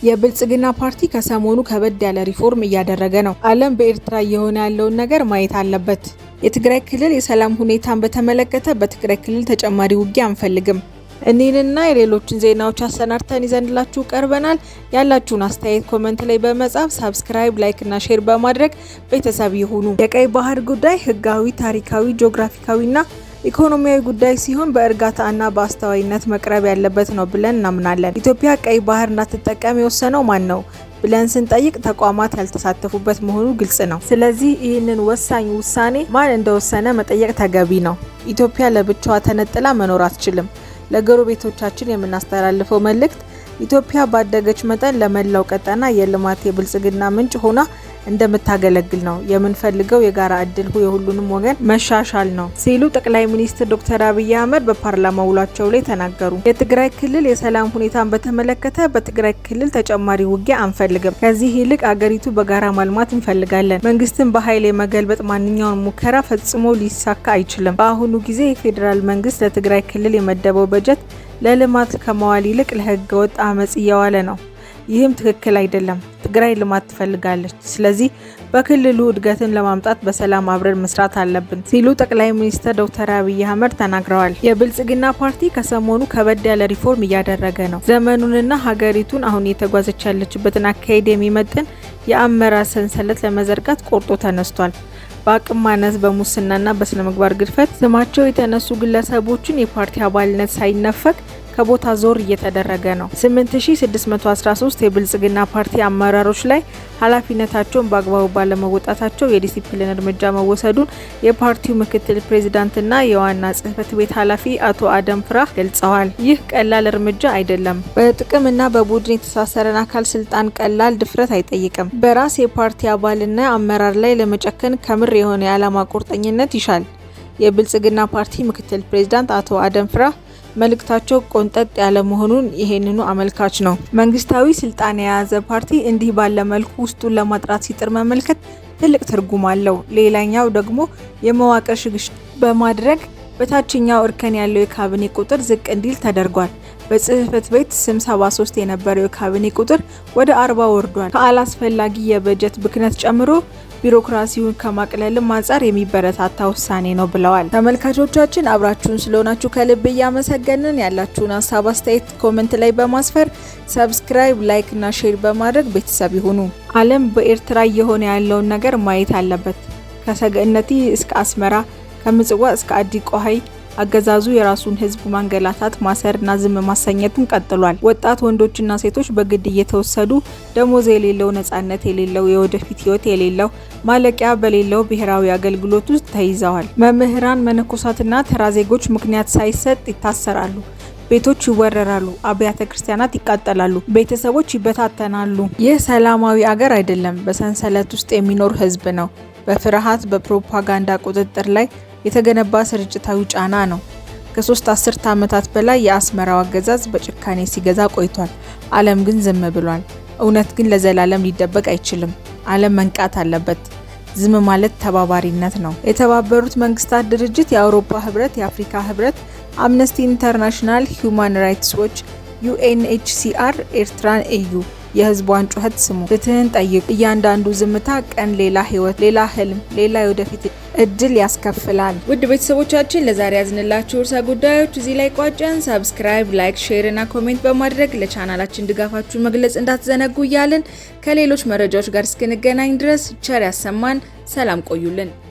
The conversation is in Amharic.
የብልጽግና ፓርቲ ከሰሞኑ ከበድ ያለ ሪፎርም እያደረገ ነው። ዓለም በኤርትራ እየሆነ ያለውን ነገር ማየት አለበት። የትግራይ ክልል የሰላም ሁኔታን በተመለከተ በትግራይ ክልል ተጨማሪ ውጊያ አንፈልግም። እኒህንና የሌሎችን ዜናዎች አሰናድተን ይዘንላችሁ ቀርበናል። ያላችሁን አስተያየት ኮመንት ላይ በመጻፍ ሰብስክራይብ፣ ላይክ እና ሼር በማድረግ ቤተሰብ ይሁኑ። የቀይ ባህር ጉዳይ ህጋዊ፣ ታሪካዊ፣ ጂኦግራፊካዊና ኢኮኖሚያዊ ጉዳይ ሲሆን በእርጋታና በአስተዋይነት መቅረብ ያለበት ነው ብለን እናምናለን። ኢትዮጵያ ቀይ ባህር እንዳትጠቀም የወሰነው ማን ነው ብለን ስንጠይቅ ተቋማት ያልተሳተፉበት መሆኑ ግልጽ ነው። ስለዚህ ይህንን ወሳኝ ውሳኔ ማን እንደወሰነ መጠየቅ ተገቢ ነው። ኢትዮጵያ ለብቻዋ ተነጥላ መኖር አትችልም። ለጎረቤቶቻችን የምናስተላልፈው መልእክት ኢትዮጵያ ባደገች መጠን ለመላው ቀጠና የልማት የብልጽግና ምንጭ ሆና እንደምታገለግል ነው። የምንፈልገው የጋራ እድል የሁሉንም ወገን መሻሻል ነው ሲሉ ጠቅላይ ሚኒስትር ዶክተር አብይ አህመድ በፓርላማ ውሏቸው ላይ ተናገሩ። የትግራይ ክልል የሰላም ሁኔታን በተመለከተ በትግራይ ክልል ተጨማሪ ውጊያ አንፈልግም። ከዚህ ይልቅ አገሪቱ በጋራ ማልማት እንፈልጋለን። መንግስትን በኃይል የመገልበጥ ማንኛውን ሙከራ ፈጽሞ ሊሳካ አይችልም። በአሁኑ ጊዜ የፌዴራል መንግስት ለትግራይ ክልል የመደበው በጀት ለልማት ከመዋል ይልቅ ለህገ ወጥ አመጽ እየዋለ ነው። ይህም ትክክል አይደለም። ትግራይ ልማት ትፈልጋለች። ስለዚህ በክልሉ እድገትን ለማምጣት በሰላም አብረን መስራት አለብን ሲሉ ጠቅላይ ሚኒስትር ዶክተር አብይ አህመድ ተናግረዋል። የብልጽግና ፓርቲ ከሰሞኑ ከበድ ያለ ሪፎርም እያደረገ ነው። ዘመኑንና ሀገሪቱን አሁን እየተጓዘች ያለችበትን አካሄድ የሚመጥን የአመራር ሰንሰለት ለመዘርጋት ቆርጦ ተነስቷል። በአቅም ማነስ፣ በሙስናና በስነ ምግባር ግድፈት ስማቸው የተነሱ ግለሰቦችን የፓርቲ አባልነት ሳይነፈቅ ከቦታ ዞር እየተደረገ ነው። 8613 የብልጽግና ፓርቲ አመራሮች ላይ ኃላፊነታቸውን በአግባቡ ባለመወጣታቸው የዲሲፕሊን እርምጃ መወሰዱን የፓርቲው ምክትል ፕሬዝዳንትና የዋና ጽህፈት ቤት ኃላፊ አቶ አደም ፍራህ ገልጸዋል። ይህ ቀላል እርምጃ አይደለም። በጥቅምና በቡድን የተሳሰረን አካል ስልጣን ቀላል ድፍረት አይጠይቅም። በራስ የፓርቲ አባልና አመራር ላይ ለመጨከን ከምር የሆነ የዓላማ ቁርጠኝነት ይሻል። የብልጽግና ፓርቲ ምክትል ፕሬዝዳንት አቶ አደም ፍራህ መልእክታቸው ቆንጠጥ ያለ መሆኑን ይሄንኑ አመልካች ነው። መንግስታዊ ስልጣን የያዘ ፓርቲ እንዲህ ባለ መልኩ ውስጡን ለማጥራት ሲጥር መመልከት ትልቅ ትርጉም አለው። ሌላኛው ደግሞ የመዋቅር ሽግሽግ በማድረግ በታችኛው እርከን ያለው የካቢኔ ቁጥር ዝቅ እንዲል ተደርጓል። በጽህፈት ቤት ስም 73 የነበረው የካቢኔ ቁጥር ወደ 40 ወርዷል። ከአላስፈላጊ የበጀት ብክነት ጨምሮ ቢሮክራሲውን ከማቅለልም አንጻር የሚበረታታ ውሳኔ ነው ብለዋል። ተመልካቾቻችን አብራችሁን ስለሆናችሁ ከልብ እያመሰገንን ያላችሁን ሀሳብ አስተያየት ኮሜንት ላይ በማስፈር ሰብስክራይብ፣ ላይክ እና ሼር በማድረግ ቤተሰብ ይሁኑ። ዓለም በኤርትራ እየሆነ ያለውን ነገር ማየት አለበት። ከሰገነቲ እስከ አስመራ፣ ከምጽዋ እስከ አዲ ቆሃይ አገዛዙ የራሱን ህዝብ ማንገላታት፣ ማሰርና ዝም ማሰኘቱን ቀጥሏል። ወጣት ወንዶችና ሴቶች በግድ እየተወሰዱ ደሞዝ የሌለው፣ ነጻነት የሌለው፣ የወደፊት ህይወት የሌለው፣ ማለቂያ በሌለው ብሔራዊ አገልግሎት ውስጥ ተይዘዋል። መምህራን፣ መነኮሳትና ተራ ዜጎች ምክንያት ሳይሰጥ ይታሰራሉ። ቤቶች ይወረራሉ። አብያተ ክርስቲያናት ይቃጠላሉ። ቤተሰቦች ይበታተናሉ። ይህ ሰላማዊ አገር አይደለም። በሰንሰለት ውስጥ የሚኖር ህዝብ ነው። በፍርሃት በፕሮፓጋንዳ ቁጥጥር ላይ የተገነባ ስርጭታዊ ጫና ነው። ከ3 አስርት ዓመታት በላይ የአስመራው አገዛዝ በጭካኔ ሲገዛ ቆይቷል። ዓለም ግን ዝም ብሏል። እውነት ግን ለዘላለም ሊደበቅ አይችልም። ዓለም መንቃት አለበት። ዝም ማለት ተባባሪነት ነው። የተባበሩት መንግስታት ድርጅት፣ የአውሮፓ ህብረት፣ የአፍሪካ ህብረት፣ አምነስቲ ኢንተርናሽናል፣ ሂዩማን ራይትስ ዎች፣ ዩኤንኤችሲአር ኤርትራን እዩ። የህዝቧን ጩኸት ስሙ። ፍትህን ጠይቁ። እያንዳንዱ ዝምታ ቀን ሌላ ህይወት፣ ሌላ ህልም፣ ሌላ የወደፊት እድል ያስከፍላል። ውድ ቤተሰቦቻችን ለዛሬ ያዝንላችሁ ርዕሰ ጉዳዮች እዚህ ላይ ቋጨን። ሰብስክራይብ፣ ላይክ፣ ሼር እና ኮሜንት በማድረግ ለቻናላችን ድጋፋችሁን መግለጽ እንዳትዘነጉ እያልን ከሌሎች መረጃዎች ጋር እስክንገናኝ ድረስ ቸር ያሰማን። ሰላም ቆዩልን።